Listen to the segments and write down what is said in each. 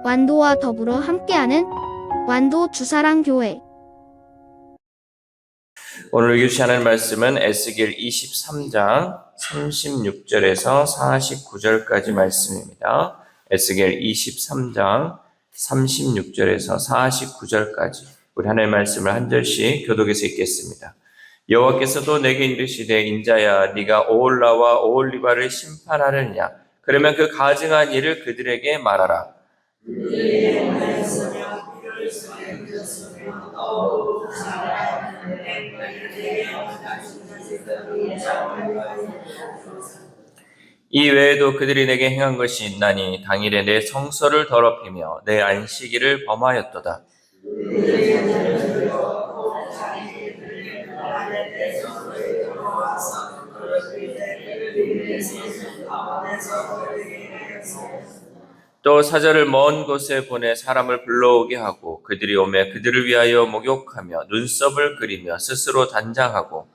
완도와 더불어 함께하는 완도 주사랑교회. 오늘 교시하는 말씀은 에스겔 23장 36절에서 49절까지 말씀입니다. 에스겔 23장 36절에서 49절까지 우리 하나님의 말씀을 한 절씩 교독해서 읽겠습니다. 여호와께서도 내게 이르시되 인자야 네가 오홀라와 오홀리바를 심판하느냐 그러면 그 가증한 일을 그들에게 말하라. 이 외에도 그들이 내게 행한 것이 있나니 당일에 내 성소를 더럽히며 내 안식일을 범하였도다. 또 사자를 먼 곳에 보내 사람을 불러오게 하고 그들이 오매 그들을 위하여 목욕하며 눈썹을 그리며 스스로 단장하고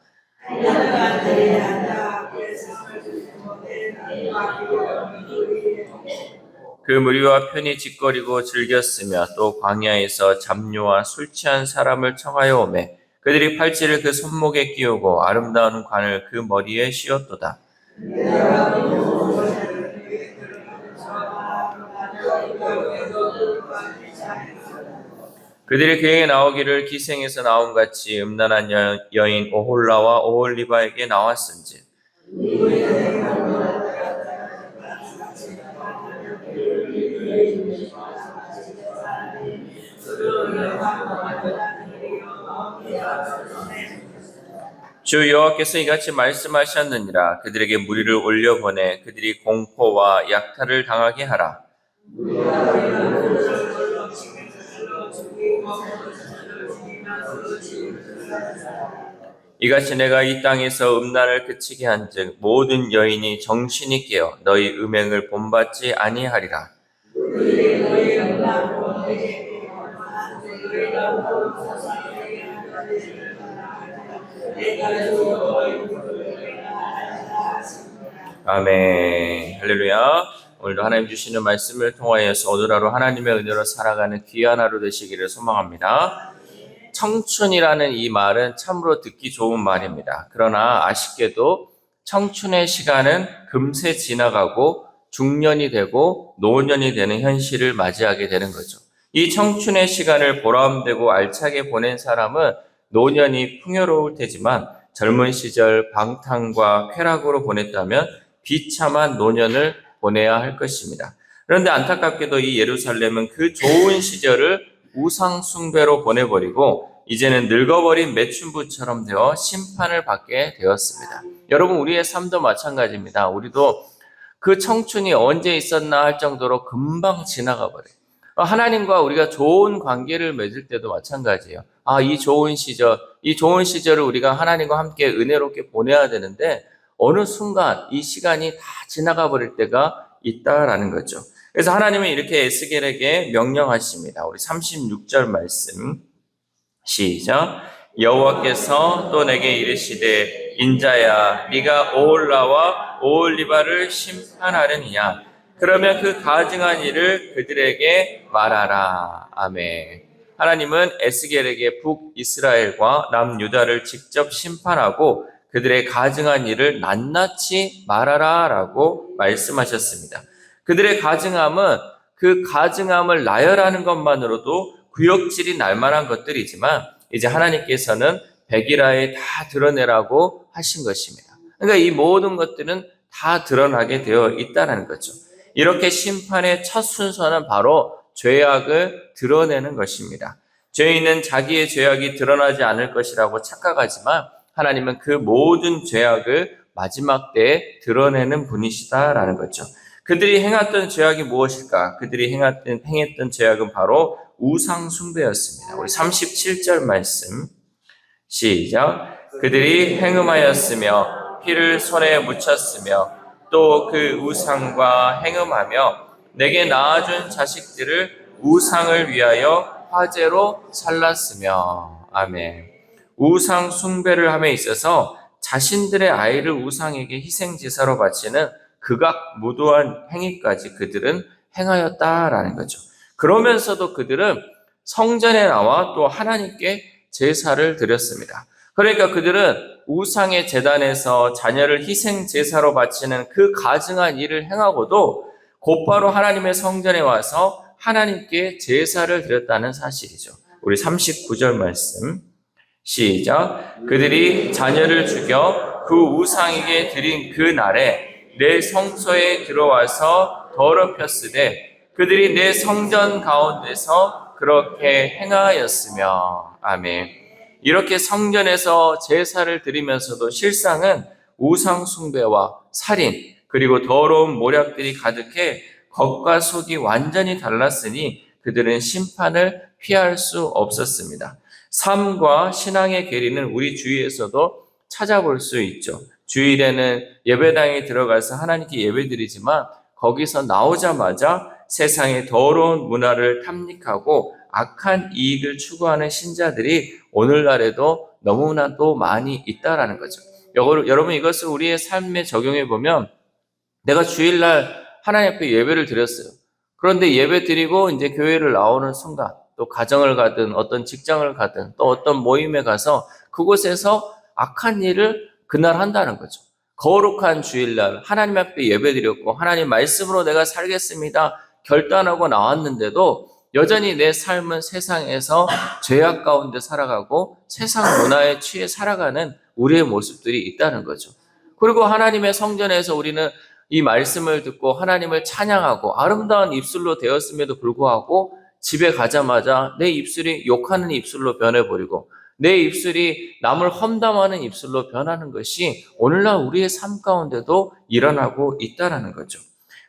그 무리와 편히 짓거리고 즐겼으며 또 광야에서 잡료와 술 취한 사람을 청하여 오매 그들이 팔찌를 그 손목에 끼우고 아름다운 관을 그 머리에 씌웠도다. 그들이 그에게 나오기를 기생에서 나온 같이 음란한 여인 오홀라와 오홀리바에게 나왔은지 주 여호와께서 이같이 말씀하셨느니라. 그들에게 무리를 올려보내 그들이 공포와 약탈을 당하게 하라. 이같이 내가 이 땅에서 음란을 그치게 한즉 모든 여인이 정신이 깨어 너희 음행을 본받지 아니하리라. 아멘. 할렐루야. 오늘도 하나님 주시는 말씀을 통하여서 오늘 하루 하나님의 은혜로 살아가는 귀한 하루 되시기를 소망합니다. 청춘이라는 이 말은 참으로 듣기 좋은 말입니다. 그러나 아쉽게도 청춘의 시간은 금세 지나가고 중년이 되고 노년이 되는 현실을 맞이하게 되는 거죠. 이 청춘의 시간을 보람되고 알차게 보낸 사람은 노년이 풍요로울 테지만 젊은 시절 방탕과 쾌락으로 보냈다면 비참한 노년을 보내야 할 것입니다. 그런데 안타깝게도 이 예루살렘은 그 좋은 시절을 우상 숭배로 보내버리고 이제는 늙어버린 매춘부처럼 되어 심판을 받게 되었습니다. 여러분, 우리의 삶도 마찬가지입니다. 우리도 그 청춘이 언제 있었나 할 정도로 금방 지나가 버려요. 하나님과 우리가 좋은 관계를 맺을 때도 마찬가지예요. 이 좋은 시절을 우리가 하나님과 함께 은혜롭게 보내야 되는데 어느 순간 이 시간이 다 지나가 버릴 때가 있다라는 거죠. 그래서 하나님은 이렇게 에스겔에게 명령하십니다. 우리 36절 말씀 시작. 여호와께서 또 내게 이르시되 인자야 네가 오홀라와 오홀리바를 심판하려니냐 그러면 그 가증한 일을 그들에게 말하라. 아멘. 하나님은 에스겔에게 북이스라엘과 남유다를 직접 심판하고 그들의 가증한 일을 낱낱이 말하라 라고 말씀하셨습니다. 그들의 가증함은 그 가증함을 나열하는 것만으로도 구역질이 날 만한 것들이지만 이제 하나님께서는 백일하에 다 드러내라고 하신 것입니다. 그러니까 이 모든 것들은 다 드러나게 되어 있다는 거죠. 이렇게 심판의 첫 순서는 바로 죄악을 드러내는 것입니다. 죄인은 자기의 죄악이 드러나지 않을 것이라고 착각하지만 하나님은 그 모든 죄악을 마지막 때에 드러내는 분이시다라는 거죠. 그들이 행했던 죄악이 무엇일까? 그들이 행했던 죄악은 바로 우상 숭배였습니다. 우리 37절 말씀 시작. 그들이 행음하였으며 피를 손에 묻혔으며 또 그 우상과 행음하며 내게 낳아준 자식들을 우상을 위하여 화제로 살랐으며. 아멘. 우상 숭배를 함에 있어서 자신들의 아이를 우상에게 희생제사로 바치는 극악무도한 행위까지 그들은 행하였다라는 거죠. 그러면서도 그들은 성전에 나와 또 하나님께 제사를 드렸습니다. 그러니까 그들은 우상의 제단에서 자녀를 희생 제사로 바치는 그 가증한 일을 행하고도 곧바로 하나님의 성전에 와서 하나님께 제사를 드렸다는 사실이죠. 우리 39절 말씀 시작. 그들이 자녀를 죽여 그 우상에게 드린 그 날에 내 성소에 들어와서 더럽혔으되 그들이 내 성전 가운데서 그렇게 행하였으며. 아멘. 이렇게 성전에서 제사를 드리면서도 실상은 우상 숭배와 살인 그리고 더러운 모략들이 가득해 겉과 속이 완전히 달랐으니 그들은 심판을 피할 수 없었습니다. 삶과 신앙의 괴리는 우리 주위에서도 찾아볼 수 있죠. 주일에는 예배당에 들어가서 하나님께 예배드리지만 거기서 나오자마자 세상의 더러운 문화를 탐닉하고 악한 이익을 추구하는 신자들이 오늘날에도 너무나도 많이 있다라는 거죠. 여러분 이것을 우리의 삶에 적용해 보면 내가 주일날 하나님 앞에 예배를 드렸어요. 그런데 예배 드리고 이제 교회를 나오는 순간 또 가정을 가든 어떤 직장을 가든 또 어떤 모임에 가서 그곳에서 악한 일을 그날 한다는 거죠. 거룩한 주일날 하나님 앞에 예배 드렸고 하나님 말씀으로 내가 살겠습니다 결단하고 나왔는데도 여전히 내 삶은 세상에서 죄악 가운데 살아가고 세상 문화에 취해 살아가는 우리의 모습들이 있다는 거죠. 그리고 하나님의 성전에서 우리는 이 말씀을 듣고 하나님을 찬양하고 아름다운 입술로 되었음에도 불구하고 집에 가자마자 내 입술이 욕하는 입술로 변해버리고 내 입술이 남을 험담하는 입술로 변하는 것이 오늘날 우리의 삶 가운데도 일어나고 있다는 거죠.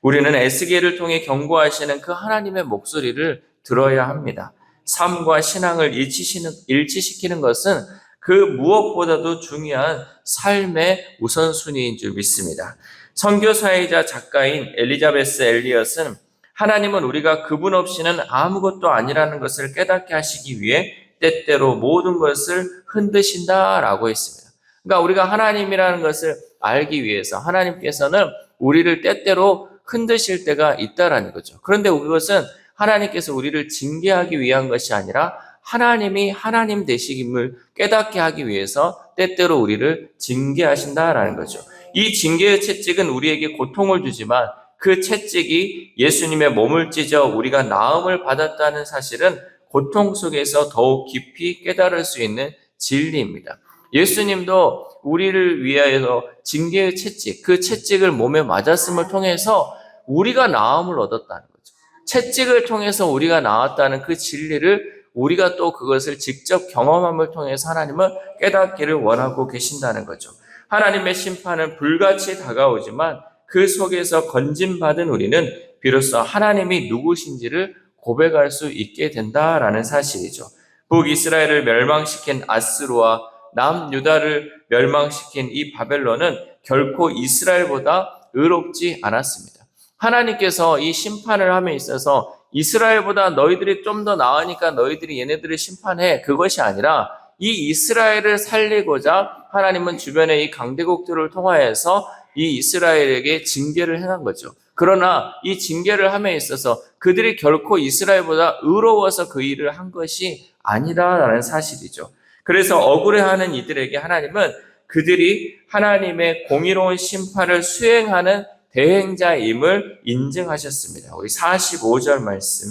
우리는 에스겔을 통해 경고하시는 그 하나님의 목소리를 들어야 합니다. 삶과 신앙을 일치시키는 것은 그 무엇보다도 중요한 삶의 우선순위인 줄 믿습니다. 선교사이자 작가인 엘리자베스 엘리엇은 하나님은 우리가 그분 없이는 아무것도 아니라는 것을 깨닫게 하시기 위해 때때로 모든 것을 흔드신다라고 했습니다. 그러니까 우리가 하나님이라는 것을 알기 위해서 하나님께서는 우리를 때때로 흔드실 때가 있다라는 거죠. 그런데 그것은 하나님께서 우리를 징계하기 위한 것이 아니라 하나님이 하나님 되심을 깨닫게 하기 위해서 때때로 우리를 징계하신다라는 거죠. 이 징계의 채찍은 우리에게 고통을 주지만 그 채찍이 예수님의 몸을 찢어 우리가 나음을 받았다는 사실은 고통 속에서 더욱 깊이 깨달을 수 있는 진리입니다. 예수님도 우리를 위하여서 징계의 채찍, 그 채찍을 몸에 맞았음을 통해서 우리가 나음을 얻었다는 거죠. 채찍을 통해서 우리가 나았다는 그 진리를 우리가 또 그것을 직접 경험함을 통해서 하나님은 깨닫기를 원하고 계신다는 거죠. 하나님의 심판은 불같이 다가오지만 그 속에서 건진받은 우리는 비로소 하나님이 누구신지를 고백할 수 있게 된다라는 사실이죠. 북이스라엘을 멸망시킨 아스루와 남유다를 멸망시킨 이 바벨론은 결코 이스라엘보다 의롭지 않았습니다. 하나님께서 이 심판을 함에 있어서 이스라엘보다 너희들이 좀 더 나으니까 너희들이 얘네들을 심판해, 그것이 아니라 이 이스라엘을 살리고자 하나님은 주변의 이 강대국들을 통하여서 이 이스라엘에게 징계를 행한 거죠. 그러나 이 징계를 함에 있어서 그들이 결코 이스라엘보다 의로워서 그 일을 한 것이 아니라는 사실이죠. 그래서 억울해하는 이들에게 하나님은 그들이 하나님의 공의로운 심판을 수행하는 대행자임을 인증하셨습니다. 우리 45절 말씀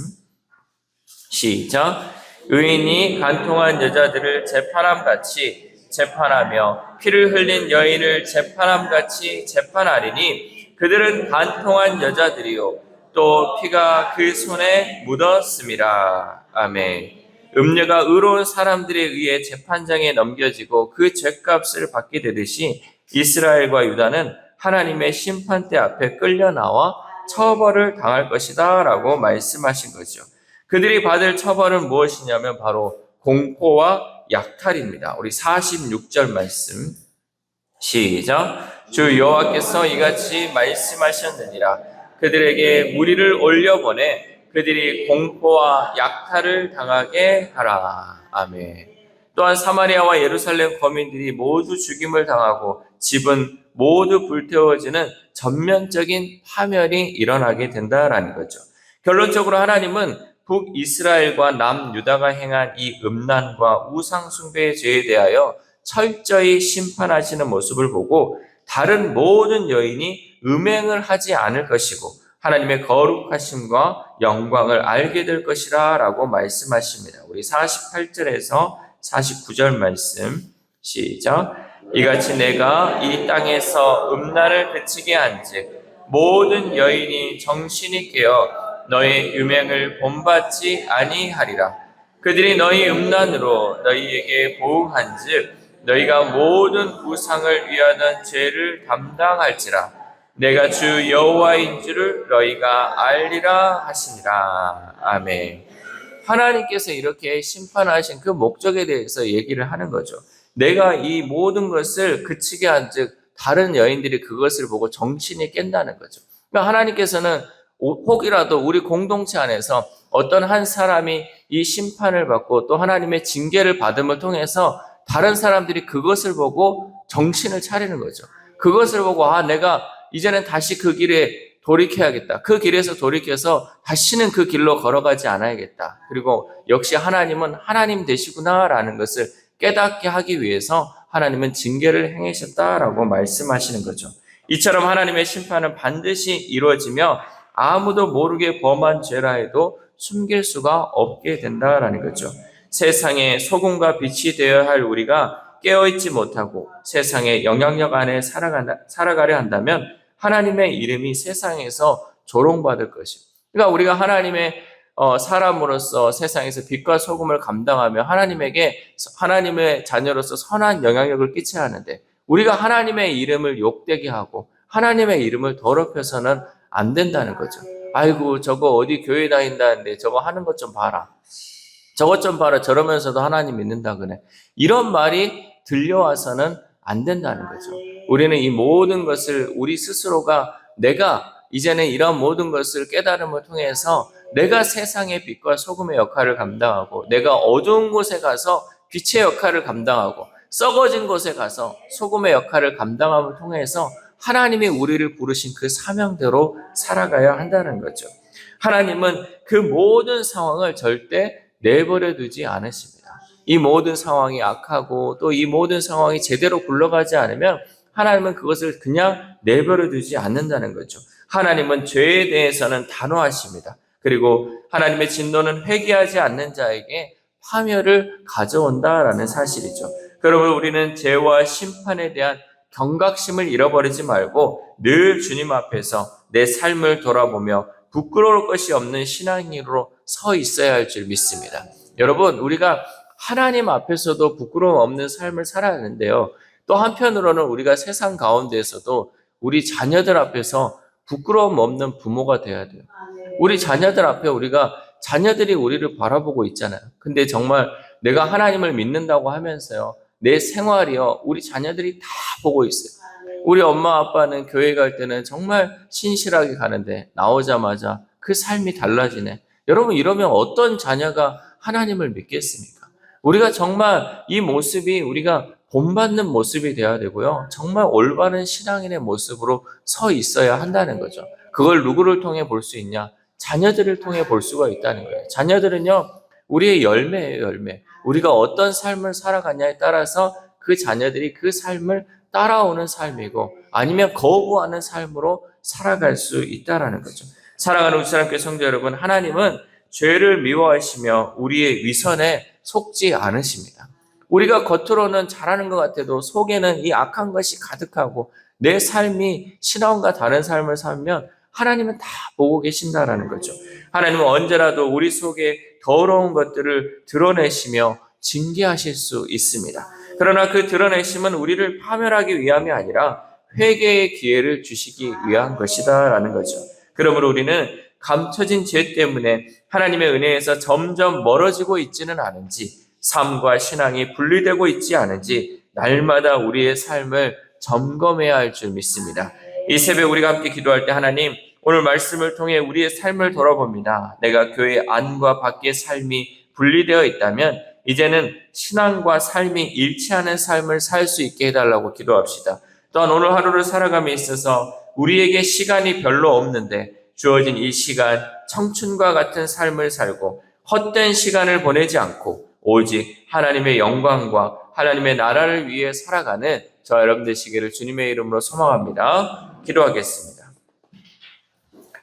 시작. 의인이 간통한 여자들을 재판함같이 재판하며 피를 흘린 여인을 재판함같이 재판하리니 그들은 간통한 여자들이요 또 피가 그 손에 묻었음이라. 아멘. 음녀가 의로운 사람들에 의해 재판장에 넘겨지고 그 죗값을 받게 되듯이 이스라엘과 유다는 하나님의 심판대 앞에 끌려 나와 처벌을 당할 것이다 라고 말씀하신 거죠. 그들이 받을 처벌은 무엇이냐면 바로 공포와 약탈입니다. 우리 46절 말씀 시작. 주 여호와께서 이같이 말씀하셨느니라. 그들에게 무리를 올려보내 그들이 공포와 약탈을 당하게 하라. 아멘. 또한 사마리아와 예루살렘 거민들이 모두 죽임을 당하고 집은 모두 불태워지는 전면적인 파멸이 일어나게 된다라는 거죠. 결론적으로 하나님은 북이스라엘과 남유다가 행한 이 음란과 우상숭배의 죄에 대하여 철저히 심판하시는 모습을 보고 다른 모든 여인이 음행을 하지 않을 것이고 하나님의 거룩하심과 영광을 알게 될 것이라 라고 말씀하십니다. 우리 48절에서 49절 말씀 시작. 이같이 내가 이 땅에서 음란을 그치게 한즉 모든 여인이 정신이 깨어 너의 유명을 본받지 아니하리라. 그들이 너희 음란으로 너희에게 보응한즉 너희가 모든 우상을 위하는 죄를 담당할지라. 내가 주 여호와인 줄을 너희가 알리라 하시니라. 아멘. 하나님께서 이렇게 심판하신 그 목적에 대해서 얘기를 하는 거죠. 내가 이 모든 것을 그치게 한즉 다른 여인들이 그것을 보고 정신이 깬다는 거죠. 그러니까 하나님께서는 혹이라도 우리 공동체 안에서 어떤 한 사람이 이 심판을 받고 또 하나님의 징계를 받음을 통해서 다른 사람들이 그것을 보고 정신을 차리는 거죠. 그것을 보고 내가 이제는 다시 그 길에 돌이켜야겠다. 그 길에서 돌이켜서 다시는 그 길로 걸어가지 않아야겠다. 그리고 역시 하나님은 하나님 되시구나라는 것을 깨닫게 하기 위해서 하나님은 징계를 행하셨다라고 말씀하시는 거죠. 이처럼 하나님의 심판은 반드시 이루어지며 아무도 모르게 범한 죄라 해도 숨길 수가 없게 된다라는 거죠. 세상에 소금과 빛이 되어야 할 우리가 깨어있지 못하고 세상의 영향력 안에 살아가려 한다면 하나님의 이름이 세상에서 조롱받을 것이고, 그러니까 우리가 하나님의 사람으로서 세상에서 빛과 소금을 감당하며 하나님의 자녀로서 선한 영향력을 끼쳐야 하는데 우리가 하나님의 이름을 욕되게 하고 하나님의 이름을 더럽혀서는 안 된다는 거죠. 아이고 저거 어디 교회 다닌다는데 저거 하는 것 좀 봐라. 저것 좀 봐라. 저러면서도 하나님 믿는다 그래. 이런 말이 들려와서는 안 된다는 거죠. 우리는 이 모든 것을 우리 스스로가 내가 이제는 이런 모든 것을 깨달음을 통해서 내가 세상의 빛과 소금의 역할을 감당하고 내가 어두운 곳에 가서 빛의 역할을 감당하고 썩어진 곳에 가서 소금의 역할을 감당함을 통해서 하나님이 우리를 부르신 그 사명대로 살아가야 한다는 거죠. 하나님은 그 모든 상황을 절대 내버려 두지 않으십니다. 이 모든 상황이 악하고 또 이 모든 상황이 제대로 굴러가지 않으면 하나님은 그것을 그냥 내버려 두지 않는다는 거죠. 하나님은 죄에 대해서는 단호하십니다. 그리고 하나님의 진노는 회개하지 않는 자에게 파멸을 가져온다라는 사실이죠. 그러므로 우리는 죄와 심판에 대한 경각심을 잃어버리지 말고 늘 주님 앞에서 내 삶을 돌아보며 부끄러울 것이 없는 신앙인으로 서 있어야 할 줄 믿습니다. 여러분, 우리가 하나님 앞에서도 부끄러움 없는 삶을 살아야 하는데요. 또 한편으로는 우리가 세상 가운데에서도 우리 자녀들 앞에서 부끄러움 없는 부모가 돼야 돼요. 우리 자녀들 앞에 자녀들이 우리를 바라보고 있잖아요. 근데 정말 내가 하나님을 믿는다고 하면서요. 내 생활이요. 우리 자녀들이 다 보고 있어요. 우리 엄마 아빠는 교회 갈 때는 정말 신실하게 가는데 나오자마자 그 삶이 달라지네. 여러분 이러면 어떤 자녀가 하나님을 믿겠습니까? 우리가 정말 이 모습이 우리가 본받는 모습이 되어야 되고요. 정말 올바른 신앙인의 모습으로 서 있어야 한다는 거죠. 그걸 누구를 통해 볼 수 있냐? 자녀들을 통해 볼 수가 있다는 거예요. 자녀들은요. 우리의 열매예요, 열매. 우리가 어떤 삶을 살아가냐에 따라서 그 자녀들이 그 삶을 따라오는 삶이고 아니면 거부하는 삶으로 살아갈 수 있다는 거죠. 사랑하는 우리 사랑교회 성도 여러분, 하나님은 죄를 미워하시며 우리의 위선에 속지 않으십니다. 우리가 겉으로는 잘하는 것 같아도 속에는 이 악한 것이 가득하고 내 삶이 신앙과 다른 삶을 살면 하나님은 다 보고 계신다라는 거죠. 하나님은 언제라도 우리 속에 더러운 것들을 드러내시며 징계하실 수 있습니다. 그러나 그 드러내심은 우리를 파멸하기 위함이 아니라 회개의 기회를 주시기 위한 것이다라는 거죠. 그러므로 우리는 감춰진 죄 때문에 하나님의 은혜에서 점점 멀어지고 있지는 않은지, 삶과 신앙이 분리되고 있지 않은지 날마다 우리의 삶을 점검해야 할 줄 믿습니다. 이 새벽 우리가 함께 기도할 때 하나님, 오늘 말씀을 통해 우리의 삶을 돌아봅니다. 내가 교회 안과 밖의 삶이 분리되어 있다면 이제는 신앙과 삶이 일치하는 삶을 살 수 있게 해달라고 기도합시다. 또한 오늘 하루를 살아감에 있어서 우리에게 시간이 별로 없는데 주어진 이 시간 청춘과 같은 삶을 살고 헛된 시간을 보내지 않고 오직 하나님의 영광과 하나님의 나라를 위해 살아가는 저와 여러분 되시기를 주님의 이름으로 소망합니다. 기도하겠습니다.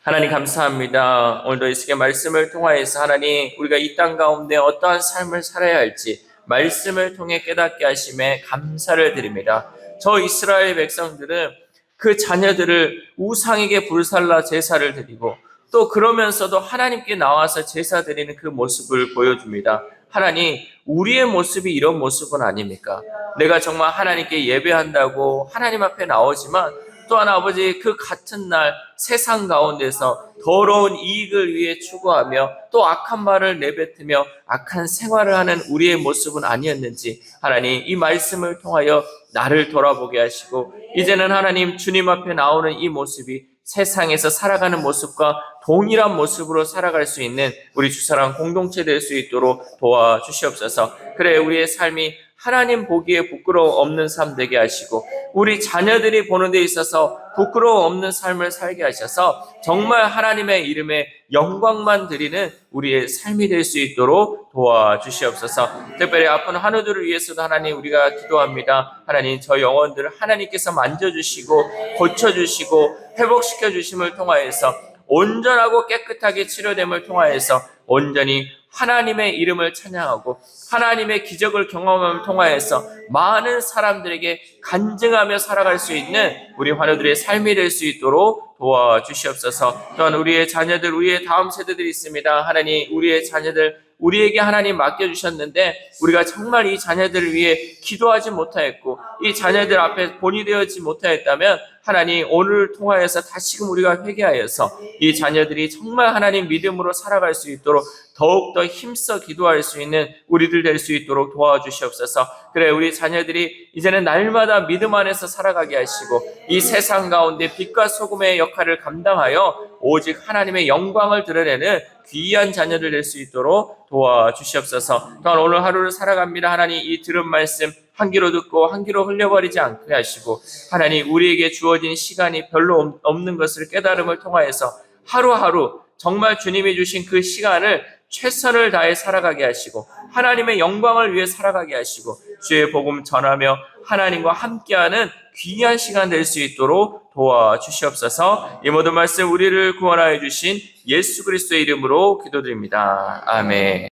하나님 감사합니다. 오늘도 이 시간 말씀을 통하여서 하나님 우리가 이 땅 가운데 어떠한 삶을 살아야 할지 말씀을 통해 깨닫게 하심에 감사를 드립니다. 저 이스라엘 백성들은 그 자녀들을 우상에게 불살라 제사를 드리고 또 그러면서도 하나님께 나와서 제사 드리는 그 모습을 보여줍니다. 하나님, 우리의 모습이 이런 모습은 아닙니까? 내가 정말 하나님께 예배한다고 하나님 앞에 나오지만 또한 아버지 그 같은 날 세상 가운데서 더러운 이익을 위해 추구하며 또 악한 말을 내뱉으며 악한 생활을 하는 우리의 모습은 아니었는지 하나님 이 말씀을 통하여 나를 돌아보게 하시고 이제는 하나님 주님 앞에 나오는 이 모습이 세상에서 살아가는 모습과 동일한 모습으로 살아갈 수 있는 우리 주사랑 공동체 될 수 있도록 도와주시옵소서. 그래 우리의 삶이 하나님 보기에 부끄러움 없는 삶 되게 하시고 우리 자녀들이 보는 데 있어서 부끄러움 없는 삶을 살게 하셔서 정말 하나님의 이름에 영광만 드리는 우리의 삶이 될 수 있도록 도와주시옵소서. 특별히 아픈 한우들을 위해서도 하나님 우리가 기도합니다. 하나님 저 영혼들을 하나님께서 만져주시고 고쳐주시고 회복시켜주심을 통하여서 온전하고 깨끗하게 치료됨을 통하여서 온전히 하나님의 이름을 찬양하고 하나님의 기적을 경험함을 통하여서 많은 사람들에게 간증하며 살아갈 수 있는 우리 환우들의 삶이 될 수 있도록 도와주시옵소서. 또한 우리의 자녀들, 우리의 다음 세대들이 있습니다. 하나님 우리의 자녀들 우리에게 하나님 맡겨주셨는데 우리가 정말 이 자녀들을 위해 기도하지 못하였고 이 자녀들 앞에 본이 되어지 못하였다면 하나님 오늘 통하여서 다시금 우리가 회개하여서 이 자녀들이 정말 하나님 믿음으로 살아갈 수 있도록 더욱더 힘써 기도할 수 있는 우리들 될 수 있도록 도와주시옵소서. 그래 우리 자녀들이 이제는 날마다 믿음 안에서 살아가게 하시고 이 세상 가운데 빛과 소금의 역할을 감당하여 오직 하나님의 영광을 드러내는 귀한 자녀들 될 수 있도록 도와주시옵소서. 또한 오늘 하루를 살아갑니다. 하나님 이 들은 말씀 한 귀로 듣고 한 귀로 흘려버리지 않게 하시고 하나님 우리에게 주어진 시간이 별로 없는 것을 깨달음을 통하여서 하루하루 정말 주님이 주신 그 시간을 최선을 다해 살아가게 하시고 하나님의 영광을 위해 살아가게 하시고 주의 복음 전하며 하나님과 함께하는 귀한 시간 될 수 있도록 도와주시옵소서. 이 모든 말씀 우리를 구원하여 주신 예수 그리스도의 이름으로 기도드립니다. 아멘.